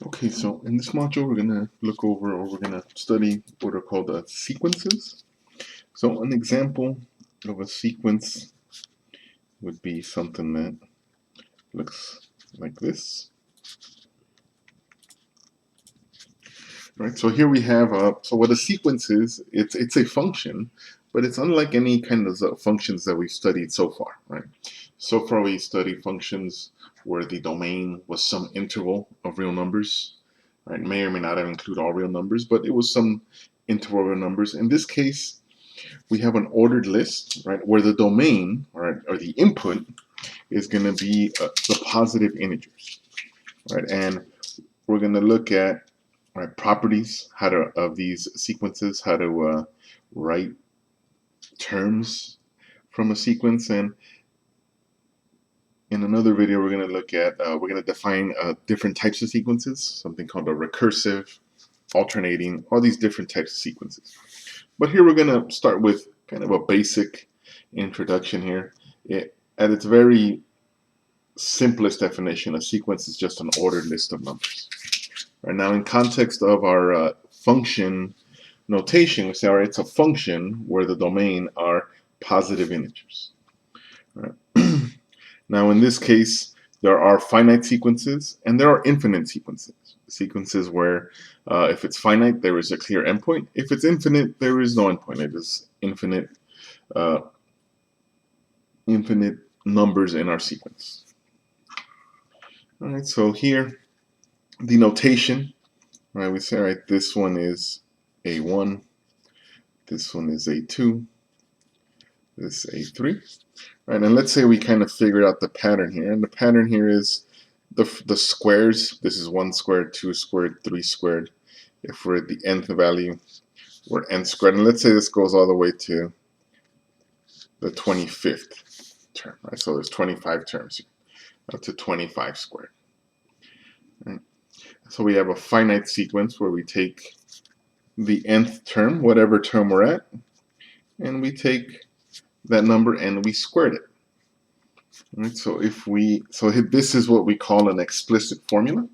Okay, so in this module, we're going to look over, or we're going to study what are called sequences. So an example of a sequence would be something that looks like this. Right, so here we have, so what a sequence is, it's a function, but it's unlike any kind of functions that we've studied so far, right? So far we studied functions where the domain was some interval of real numbers, right? May or may not have include all real numbers, but it was some interval of real numbers. In this case, we have an ordered list, right, where the domain, right, or the input is going to be the positive integers, right? And we're going to look at properties, how to of these sequences, how to write terms from a sequence, and in another video we're going to look at we're going to define different types of sequences, something called a recursive, alternating, all these different types of sequences. But here we're going to start with kind of a basic introduction here. At its very simplest definition, a sequence is just an ordered list of numbers. Right, now, in context of our function notation, we say, all right, it's a function where the domain are positive integers. Right. Now, in this case, there are finite sequences and there are infinite sequences. Sequences where if it's finite, there is a clear endpoint. If it's infinite, there is no endpoint. It is infinite, infinite numbers in our sequence. All right, so here, the notation, right, we say, all right, this one is A1, this one is A2, this A3, right? And let's say we kind of figured out the pattern here, and the pattern here is the squares. This is 1 squared, 2 squared, 3 squared. If we're at the nth value, we're n squared, and let's say this goes all the way to the 25th term, right? So there's 25 terms here, up to 25 squared. Right? So we have a finite sequence where we take the nth term, whatever term we're at, and we take that number and we squared it. Right, so this is what we call an explicit formula.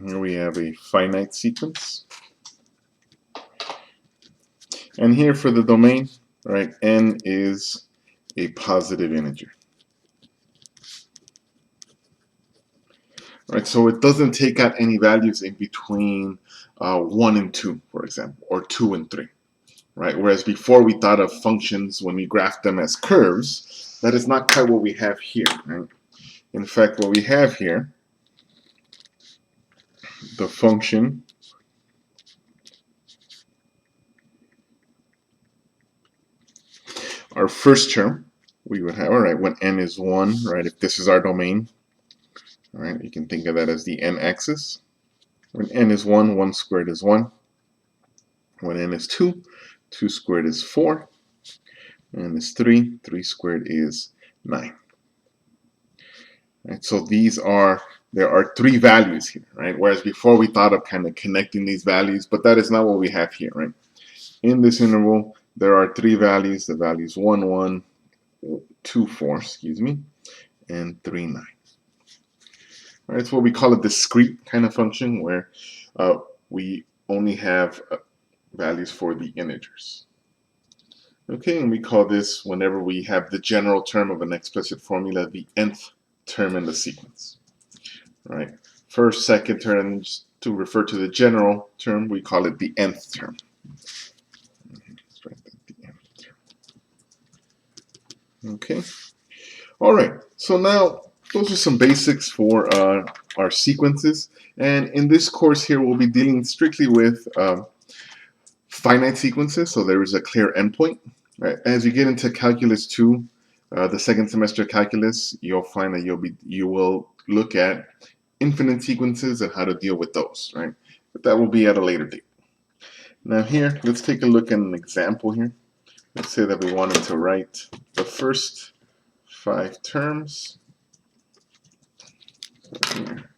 Here we have a finite sequence. And here for the domain, right, n is a positive integer. Right, so it doesn't take out any values in between 1 and 2, for example, or 2 and 3. Right, whereas before we thought of functions when we graphed them as curves, that is not quite what we have here. Right? In fact, what we have here, the function our first term, we would have, all right, when n is 1, right, if this is our domain, all right, you can think of that as the n-axis. When n is 1, 1 squared is 1. When n is 2, 2 squared is 4. N is 3, 3 squared is 9. Right, so there are 3 values here, right? Whereas before we thought of kind of connecting these values, but that is not what we have here, right? In this interval, there are 3 values, the values 1, 1, 2, 4, excuse me, and 3, 9. Right, it's what we call a discrete kind of function where we only have values for the integers. Okay, and we call this, whenever we have the general term of an explicit formula, the nth term in the sequence. Right, first, second term, to refer to the general term, we call it the nth term. Let's write that, the nth term. Okay, all right, so now those are some basics for our sequences, and in this course here we'll be dealing strictly with finite sequences, so there is a clear endpoint. Right? As you get into Calculus 2, the second semester calculus, you'll find that you will look at infinite sequences and how to deal with those, right? But that will be at a later date. Now here, let's take a look at an example here. Let's say that we wanted to write the first 5 terms. So here.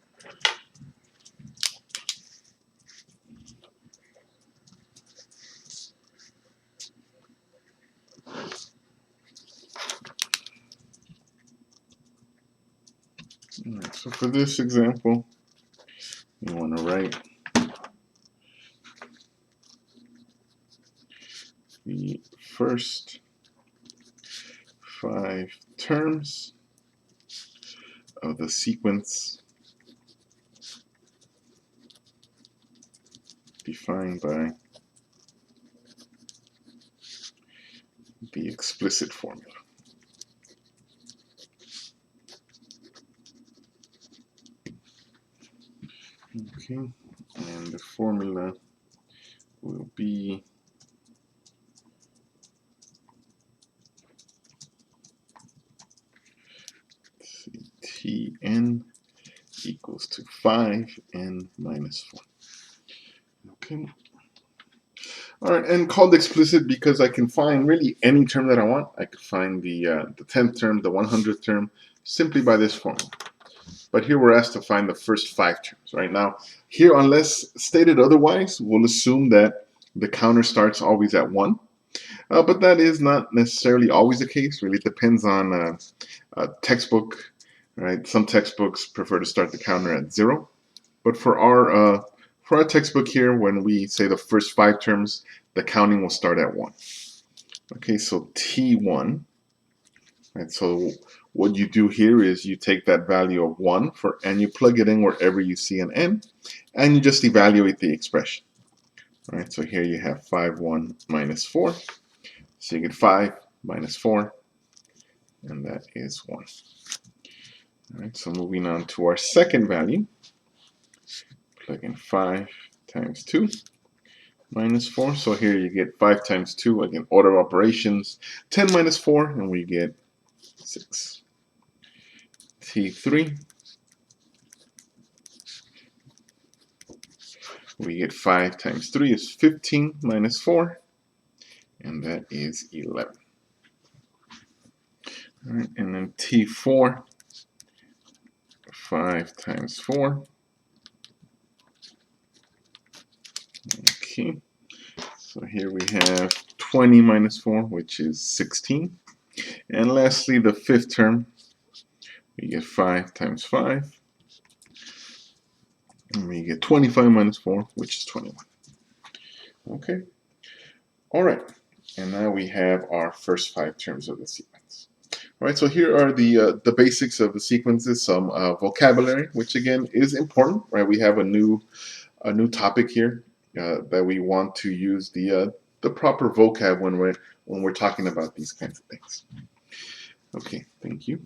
So for this example, we want to write the first 5 terms of the sequence defined by the explicit formula. Okay, and the formula will be Tn equals to 5n minus 4. Okay. All right, and called explicit because I can find really any term that I want. I could find the 10th term, the 100th term, simply by this formula. But here we're asked to find the first 5 terms. Right now, here, unless stated otherwise, we'll assume that the counter starts always at 1. But that is not necessarily always the case. Really, it depends on textbook. Right, some textbooks prefer to start the counter at 0. But for our textbook here, when we say the first 5 terms, the counting will start at 1. Okay, so T1. Right, so what you do here is you take that value of 1 and you plug it in wherever you see an n, and you just evaluate the expression. All right, so here you have 5, 1 minus 4. So you get 5 minus 4, and that is 1. All right, so moving on to our second value, plug in 5 times 2 minus 4. So here you get 5 times 2, again, order of operations, 10 minus 4, and we get 6. T3, we get 5 times 3 is 15 minus 4, and that is 11. All right, and then T4, 5 times 4. Okay, so here we have 20 minus 4, which is 16. And lastly, the 5th term, we get 5 times 5. And we get 25 minus 4, which is 21. Okay, all right. And now we have our first 5 terms of the sequence. All right, so here are the basics of the sequences, some vocabulary, which again is important, right? We have a new topic here that we want to use the proper vocab when we're talking about these kinds of things. Okay, thank you.